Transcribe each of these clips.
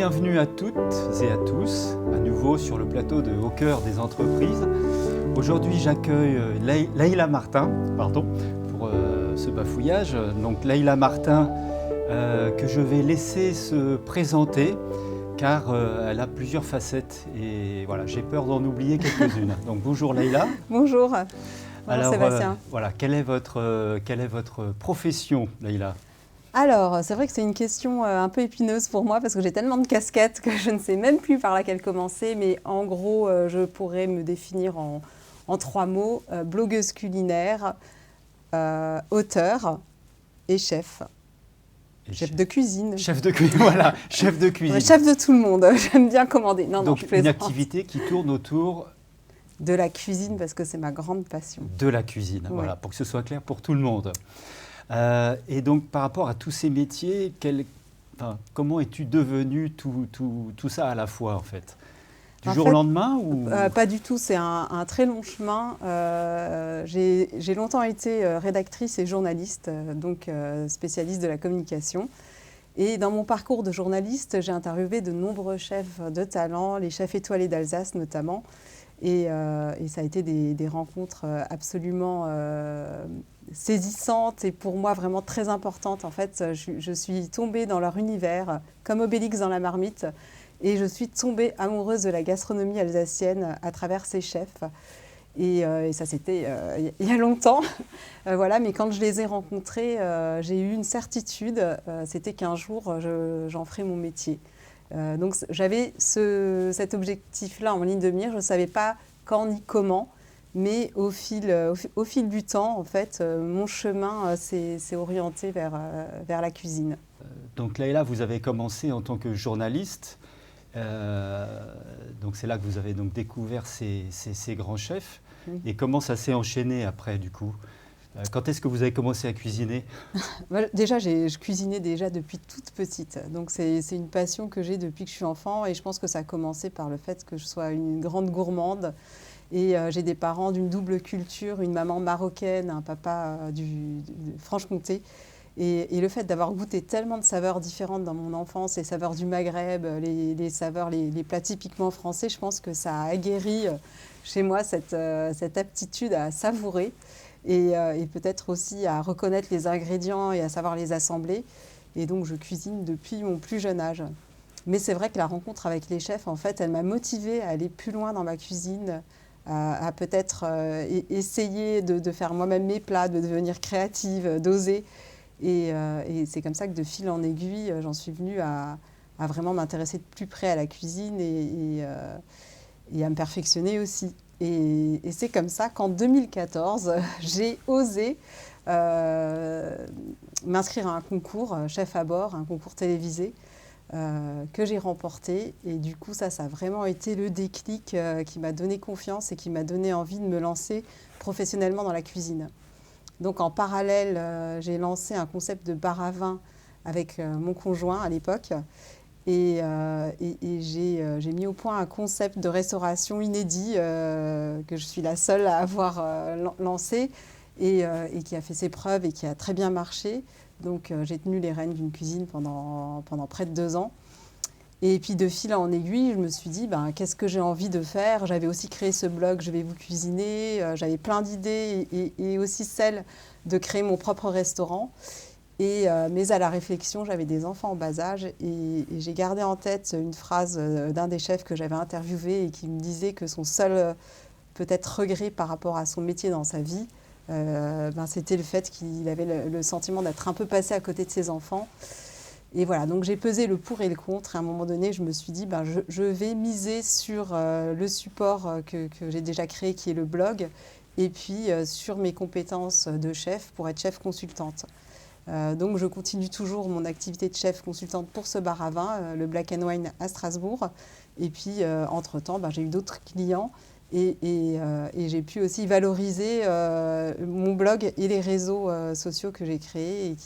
bienvenue à toutes et à tous, à nouveau sur le plateau de Au cœur des entreprises. Aujourd'hui, j'accueille Leïla Martin, pour ce bafouillage. Donc Leïla Martin, que je vais laisser se présenter, car elle a plusieurs facettes et voilà, j'ai peur d'en oublier quelques-unes. Donc bonjour Leïla. Bonjour. Alors Sébastien. voilà, quelle est votre profession, Leïla ? Alors, c'est vrai que c'est une question un peu épineuse pour moi parce que j'ai tellement de casquettes que je ne sais même plus par laquelle commencer. Mais en gros, je pourrais me définir en 3 mots. Blogueuse culinaire, auteure et chef. Chef de cuisine. Chef de cuisine, voilà, chef de cuisine. Ouais, chef de tout le monde, j'aime bien commander. Donc une activité qui tourne autour de la cuisine parce que c'est ma grande passion. De la cuisine, ouais. Voilà, pour que ce soit clair pour tout le monde. Et donc par rapport à tous ces métiers, comment es-tu devenue tout ça à la fois en fait ? Du jour au lendemain ou... Pas du tout, c'est un très long chemin. J'ai longtemps été rédactrice et journaliste, donc spécialiste de la communication. Et dans mon parcours de journaliste, j'ai interviewé de nombreux chefs de talent, les chefs étoilés d'Alsace notamment. Et ça a été des rencontres absolument saisissantes et pour moi vraiment très importantes. En fait, je suis tombée dans leur univers comme Obélix dans la marmite. Et je suis tombée amoureuse de la gastronomie alsacienne à travers ces chefs. Et ça, c'était il y a longtemps. Voilà, mais quand je les ai rencontrés, j'ai eu une certitude. C'était qu'un jour, j'en ferais mon métier. Donc, j'avais cet objectif-là en ligne de mire. Je ne savais pas quand ni comment. Mais au fil du temps, en fait, mon chemin s'est orienté vers la cuisine. Donc Leïla, vous avez commencé en tant que journaliste. Donc c'est là que vous avez donc découvert ces grands chefs. Et comment ça s'est enchaîné après du coup ? Quand est-ce que vous avez commencé à cuisiner ? Déjà, je cuisinais déjà depuis toute petite. Donc c'est une passion que j'ai depuis que je suis enfant. Et je pense que ça a commencé par le fait que je sois une grande gourmande. Et j'ai des parents d'une double culture, une maman marocaine, un papa de Franche-Comté. Et le fait d'avoir goûté tellement de saveurs différentes dans mon enfance, les saveurs du Maghreb, les saveurs, les plats typiquement français, je pense que ça a aguerri chez moi cette aptitude à savourer et peut-être aussi à reconnaître les ingrédients et à savoir les assembler. Et donc je cuisine depuis mon plus jeune âge. Mais c'est vrai que la rencontre avec les chefs, en fait, elle m'a motivée à aller plus loin dans ma cuisine, à peut-être essayer de faire moi-même mes plats, de devenir créative, d'oser. Et c'est comme ça que de fil en aiguille, j'en suis venue à vraiment m'intéresser de plus près à la cuisine et à me perfectionner aussi. Et c'est comme ça qu'en 2014, j'ai osé m'inscrire à un concours chef à bord, un concours télévisé que j'ai remporté. Et du coup, ça a vraiment été le déclic qui m'a donné confiance et qui m'a donné envie de me lancer professionnellement dans la cuisine. Donc en parallèle, j'ai lancé un concept de bar à vin avec mon conjoint à l'époque. Et j'ai mis au point un concept de restauration inédit que je suis la seule à avoir lancé et qui a fait ses preuves et qui a très bien marché. Donc j'ai tenu les rênes d'une cuisine pendant près de 2 ans. Et puis de fil en aiguille, je me suis dit, qu'est-ce que j'ai envie de faire ? J'avais aussi créé ce blog « Je vais vous cuisiner ». J'avais plein d'idées et aussi celle de créer mon propre restaurant. Mais à la réflexion, j'avais des enfants en bas âge et j'ai gardé en tête une phrase d'un des chefs que j'avais interviewé et qui me disait que son seul peut-être regret par rapport à son métier dans sa vie, c'était le fait qu'il avait le sentiment d'être un peu passé à côté de ses enfants. Et voilà, donc j'ai pesé le pour et le contre. Et à un moment donné, je me suis dit, je vais miser sur le support que j'ai déjà créé, qui est le blog, et puis sur mes compétences de chef pour être chef consultante. Donc je continue toujours mon activité de chef consultante pour ce bar à vin, le Black & Wine à Strasbourg. Et puis, entre-temps, j'ai eu d'autres clients et j'ai pu aussi valoriser mon blog et les réseaux sociaux que j'ai créés et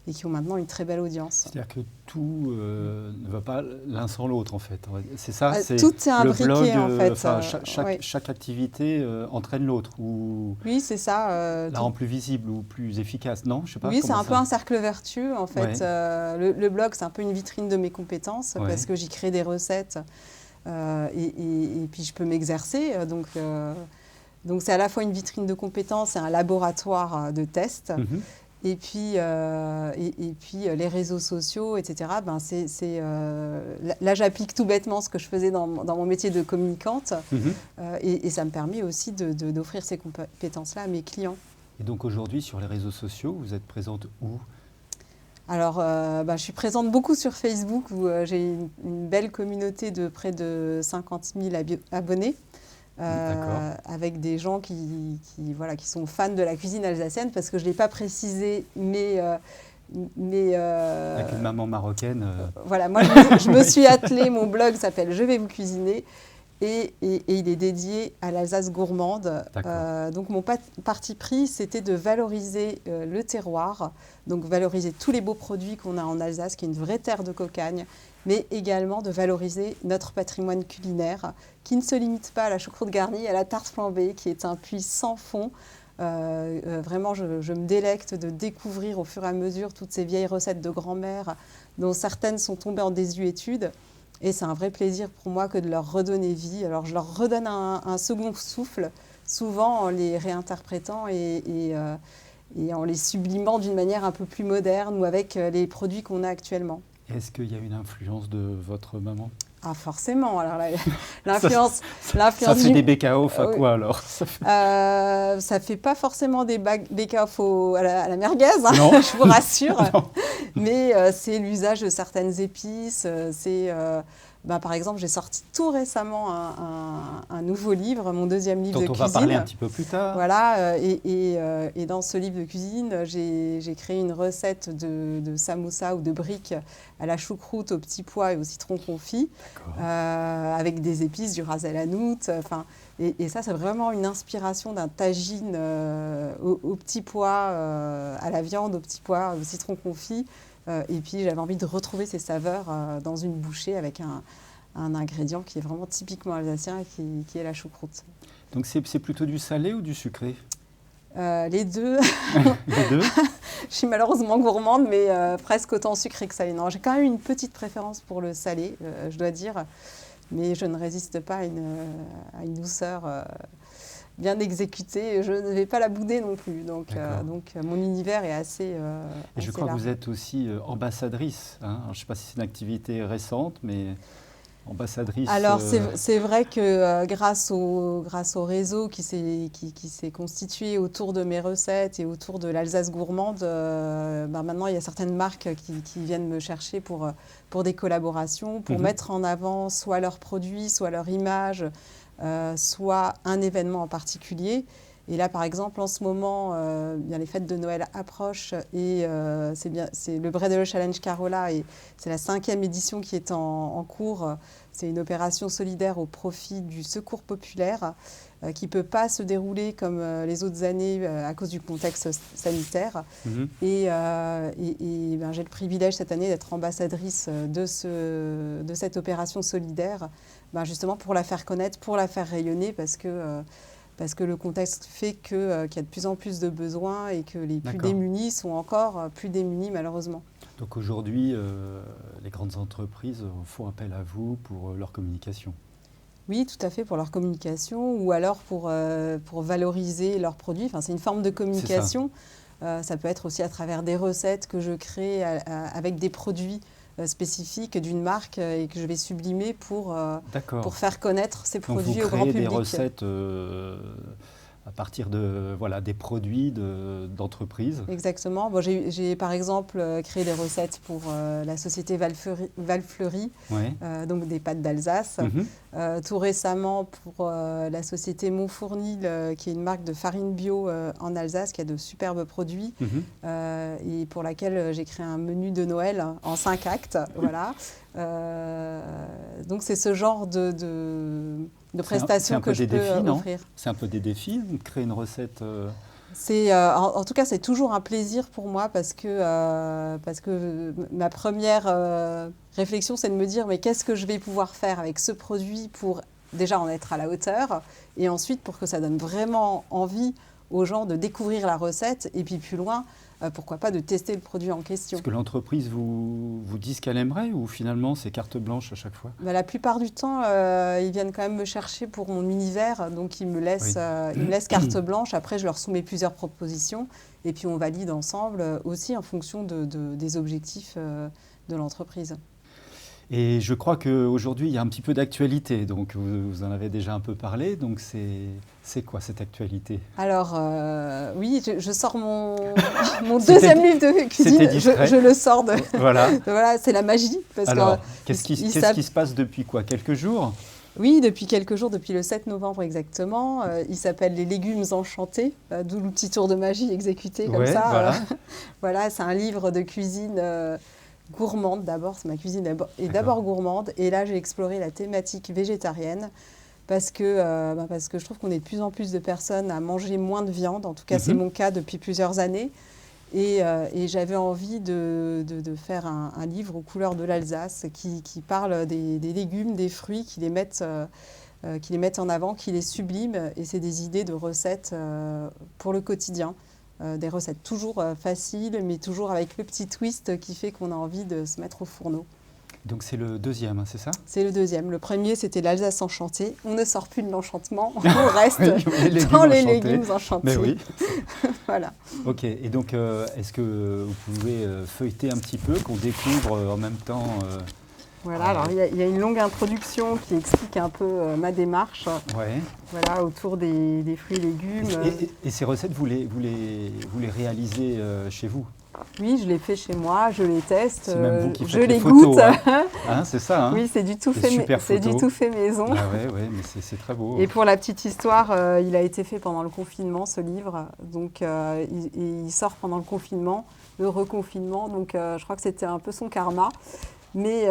et qui ont maintenant une très belle audience. C'est-à-dire que tout ne va pas l'un sans l'autre, en fait. C'est ça, tout est imbriqué, le blog, en fait. Chaque activité entraîne l'autre, ou oui, c'est ça. la rend plus visible ou plus efficace, non? Je sais pas. Oui, c'est un peu un cercle vertueux, en fait. Ouais. Le blog, c'est un peu une vitrine de mes compétences, Ouais. parce que j'y crée des recettes et puis je peux m'exercer. Donc c'est à la fois une vitrine de compétences et un laboratoire de tests. Mm-hmm. Et puis les réseaux sociaux, etc. Là, j'applique tout bêtement ce que je faisais dans mon métier de communicante. Mm-hmm. Et ça me permet aussi d'offrir ces compétences-là à mes clients. Et donc aujourd'hui, sur les réseaux sociaux, vous êtes présente où? Alors, je suis présente beaucoup sur Facebook, où j'ai une belle communauté de près de 50 000 abonnés. Avec des gens qui sont fans de la cuisine alsacienne, parce que je ne l'ai pas précisé, mais avec une maman marocaine. Voilà, moi je me suis attelée, mon blog s'appelle Je vais vous cuisiner, et il est dédié à l'Alsace gourmande. Donc mon parti pris, c'était de valoriser le terroir, donc valoriser tous les beaux produits qu'on a en Alsace, qui est une vraie terre de cocagne, mais également de valoriser notre patrimoine culinaire, qui ne se limite pas à la choucroute garnie, à la tarte flambée, qui est un puits sans fond. Vraiment, je me délecte de découvrir au fur et à mesure toutes ces vieilles recettes de grand-mère, dont certaines sont tombées en désuétude. Et c'est un vrai plaisir pour moi que de leur redonner vie. Alors je leur redonne un second souffle, souvent en les réinterprétant et en les sublimant d'une manière un peu plus moderne, ou avec les produits qu'on a actuellement. Est-ce qu'il y a une influence de votre maman? Ah, forcément. Alors l'influence. Ça fait des bake-off à quoi alors? Ça fait pas forcément des bake-off à la merguez, hein, je vous rassure. Mais c'est l'usage de certaines épices. Par exemple, j'ai sorti tout récemment un nouveau livre, mon deuxième livre de cuisine. Dont on va parler un petit peu plus tard. Voilà, et dans ce livre de cuisine, j'ai créé une recette de samoussa ou de briques à la choucroute, au petit pois et au citron confit, avec des épices, du ras el hanout. Et ça, c'est vraiment une inspiration d'un tagine au petit pois, à la viande, au petit pois, au citron confit. Et puis, j'avais envie de retrouver ces saveurs dans une bouchée avec un ingrédient qui est vraiment typiquement alsacien, qui est la choucroute. Donc, c'est plutôt du salé ou du sucré? Les deux. Les deux. Je suis malheureusement gourmande, mais presque autant sucré que salé. Non, j'ai quand même une petite préférence pour le salé, je dois dire. Mais je ne résiste pas à une douceur bien exécutée. Je ne vais pas la bouder non plus. Donc mon univers est assez Et je crois large. que vous êtes aussi ambassadrice. Hein. Alors, je ne sais pas si c'est une activité récente, mais ambassadrice. Alors c'est vrai que grâce au réseau qui s'est constitué autour de mes recettes et autour de l'Alsace gourmande, maintenant il y a certaines marques qui viennent me chercher pour des collaborations, pour mettre en avant soit leurs produits, soit leur image, soit un événement en particulier. Et là, par exemple, en ce moment, les fêtes de Noël approchent et c'est le Bredel Challenge Carola, et c'est la 5e édition qui est en cours. C'est une opération solidaire au profit du Secours populaire qui ne peut pas se dérouler comme les autres années à cause du contexte sanitaire. Et j'ai le privilège cette année d'être ambassadrice de cette opération solidaire, justement pour la faire connaître, pour la faire rayonner, parce que le contexte fait qu'il y a de plus en plus de besoins et que les plus démunis sont encore plus démunis, malheureusement. Donc aujourd'hui, les grandes entreprises font appel à vous pour leur communication. Oui, tout à fait, pour leur communication, ou alors pour valoriser leurs produits. Enfin, c'est une forme de communication. Ça peut être aussi à travers des recettes que je crée avec des produits spécifiques d'une marque et que je vais sublimer pour faire connaître ces produits au grand public. Donc vous créez des recettes à partir des produits d'entreprises. Exactement. Bon, j'ai par exemple créé des recettes pour la société Valfleury, donc des pâtes d'Alsace. Tout récemment pour la société Montfournil, qui est une marque de farine bio en Alsace, qui a de superbes produits, et pour laquelle j'ai créé un menu de Noël en 5 actes. Voilà. Donc c'est ce genre de prestations que je peux offrir. C'est un peu des défis, créer une recette En tout cas, c'est toujours un plaisir pour moi parce que ma première réflexion, c'est de me dire mais qu'est-ce que je vais pouvoir faire avec ce produit pour déjà en être à la hauteur et ensuite pour que ça donne vraiment envie aux gens de découvrir la recette et puis plus loin, pourquoi pas de tester le produit en question. Est-ce que l'entreprise vous dit ce qu'elle aimerait ou finalement c'est carte blanche à chaque fois? La plupart du temps, ils viennent quand même me chercher pour mon univers, donc ils me laissent carte blanche. Après, je leur soumets plusieurs propositions et puis on valide ensemble aussi en fonction des objectifs de l'entreprise. Et je crois qu'aujourd'hui, il y a un petit peu d'actualité, donc vous en avez déjà un peu parlé, donc c'est quoi cette actualité? Alors, oui, je sors mon deuxième livre de cuisine, je le sors de... Voilà. Voilà, c'est la magie. Parce alors, qu'est-ce qui se passe depuis quoi? Quelques jours? Oui, depuis quelques jours, depuis le 7 novembre exactement. Il s'appelle « Les légumes enchantés », d'où le petit tour de magie exécuté comme ça. Voilà, voilà, c'est un livre de cuisine... gourmande d'abord, ma cuisine est d'abord gourmande et là j'ai exploré la thématique végétarienne parce que je trouve qu'on est de plus en plus de personnes à manger moins de viande, en tout cas c'est mon cas depuis plusieurs années et j'avais envie de faire un livre aux couleurs de l'Alsace qui parle des légumes, des fruits, qui les mettent en avant, qui les subliment et c'est des idées de recettes pour le quotidien. Des recettes toujours faciles, mais toujours avec le petit twist qui fait qu'on a envie de se mettre au fourneau. Donc c'est le deuxième, c'est ça? C'est le deuxième. Le premier, c'était l'Alsace enchantée. On ne sort plus de l'enchantement, on reste dans les légumes enchantés. Mais oui. Voilà. Ok, et donc est-ce que vous pouvez feuilleter un petit peu, qu'on découvre en même temps Voilà, alors il y a une longue introduction qui explique un peu ma démarche voilà, autour des fruits et légumes. Et ces recettes, vous les réalisez chez vous? Oui, je les fais chez moi, je les teste, c'est même vous qui faites je les photos, goûte. Hein, c'est ça, hein? Oui, c'est du tout fait maison. Ah ouais, mais c'est très beau. Et pour la petite histoire, il a été fait pendant le confinement, ce livre. Donc il sort pendant le confinement, le reconfinement. Donc je crois que c'était un peu son karma. Mais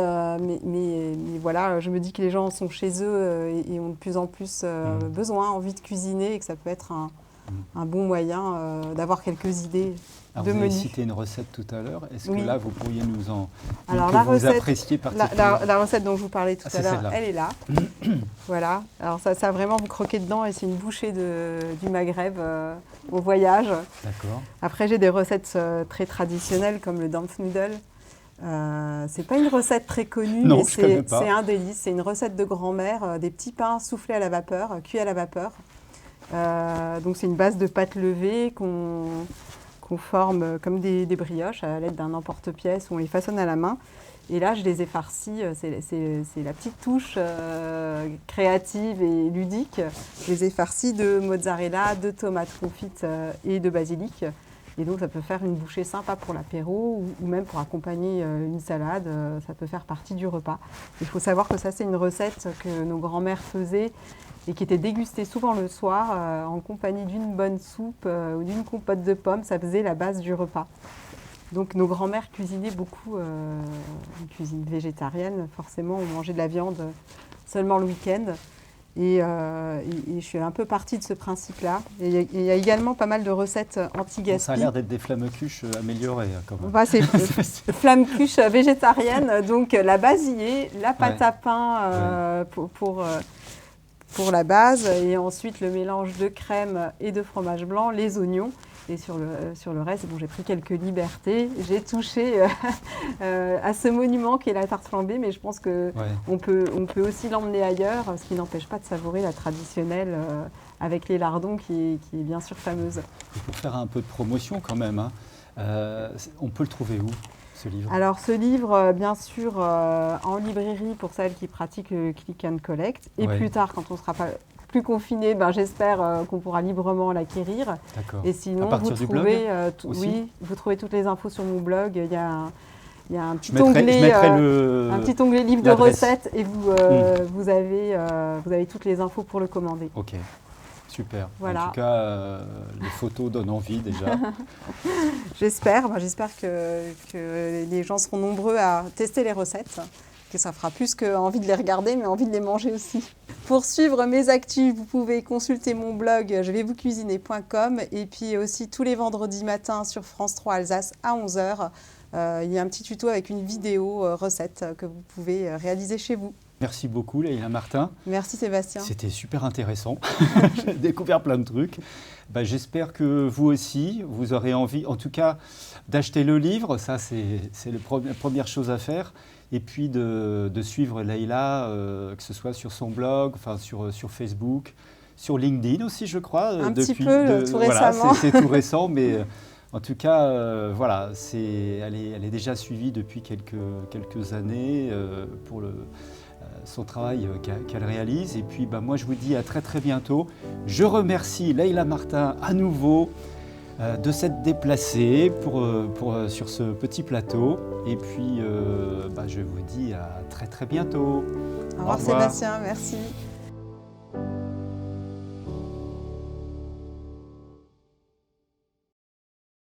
voilà, je me dis que les gens sont chez eux et ont de plus en plus besoin, envie de cuisiner et que ça peut être un bon moyen d'avoir quelques idées de menus. Vous avez cité une recette tout à l'heure. Est-ce que là, vous pourriez nous en... Alors, vous appréciez particulièrement la recette dont je vous parlais tout à l'heure, celle-là. elle est là. Voilà. Alors ça vraiment, vous croquez dedans et c'est une bouchée du Maghreb au voyage. D'accord. Après, j'ai des recettes très traditionnelles comme le Dampfnudel. C'est pas une recette très connue, non, mais c'est un délice. C'est une recette de grand-mère, des petits pains soufflés à la vapeur, cuits à la vapeur. Donc c'est une base de pâte levée qu'on forme comme des brioches à l'aide d'un emporte-pièce où on les façonne à la main. Et là, je les ai farcis, c'est la petite touche créative et ludique. Je les ai farcis de mozzarella, de tomates confites et de basilic. Et donc, ça peut faire une bouchée sympa pour l'apéro ou même pour accompagner une salade. Ça peut faire partie du repas. Il faut savoir que ça, c'est une recette que nos grands-mères faisaient et qui était dégustée souvent le soir en compagnie d'une bonne soupe ou d'une compote de pommes. Ça faisait la base du repas. Donc, nos grands-mères cuisinaient beaucoup, une cuisine végétarienne. Forcément, on mangeait de la viande seulement le week-end. Et je suis un peu partie de ce principe-là. Et il y a également pas mal de recettes anti-gaspi. Ça a l'air d'être des flammes-cuches améliorées quand même. Bah, c'est flamme-cuche végétarienne, donc la base y est, la pâte à pain pour la base, et ensuite le mélange de crème et de fromage blanc, les oignons. Et sur le reste, bon, j'ai pris quelques libertés. J'ai touché à ce monument qui est la tarte flambée, mais je pense qu'on peut aussi l'emmener ailleurs, ce qui n'empêche pas de savourer la traditionnelle avec les lardons qui est bien sûr fameuse. Et pour faire un peu de promotion quand même, hein, on peut le trouver où, ce livre? Alors ce livre, bien sûr, en librairie pour celles qui pratiquent le click and collect. Et plus tard, quand on sera pas plus confiné, j'espère qu'on pourra librement l'acquérir. D'accord. Et sinon, à partir du blog aussi vous trouvez toutes les infos sur mon blog. Il y a un petit onglet, un petit onglet livre de recettes et vous avez toutes les infos pour le commander. Ok, super. Voilà. En tout cas, les photos donnent envie déjà. J'espère que les gens seront nombreux à tester les recettes. que ça fera plus qu'envie de les regarder, mais envie de les manger aussi. Pour suivre mes actus, vous pouvez consulter mon blog jevaisouscuisiner.com et puis aussi tous les vendredis matins sur France 3 Alsace à 11 h. Il y a un petit tuto avec une vidéo recette que vous pouvez réaliser chez vous. Merci beaucoup Leïla Martin. Merci Sébastien. C'était super intéressant. J'ai découvert plein de trucs. J'espère que vous aussi, vous aurez envie, en tout cas, d'acheter le livre. Ça, c'est la première chose à faire. Et puis de suivre Leïla, que ce soit sur son blog, enfin sur Facebook, sur LinkedIn aussi, je crois. Petit peu, tout récemment. Voilà, c'est tout récent, mais en tout cas, voilà, elle est déjà suivie depuis quelques années pour son travail qu'elle réalise. Et puis moi je vous dis à très très bientôt. Je remercie Leïla Martin à nouveau de s'être déplacée sur ce petit plateau. Et puis je vous dis à très très bientôt. Au revoir Sébastien, merci.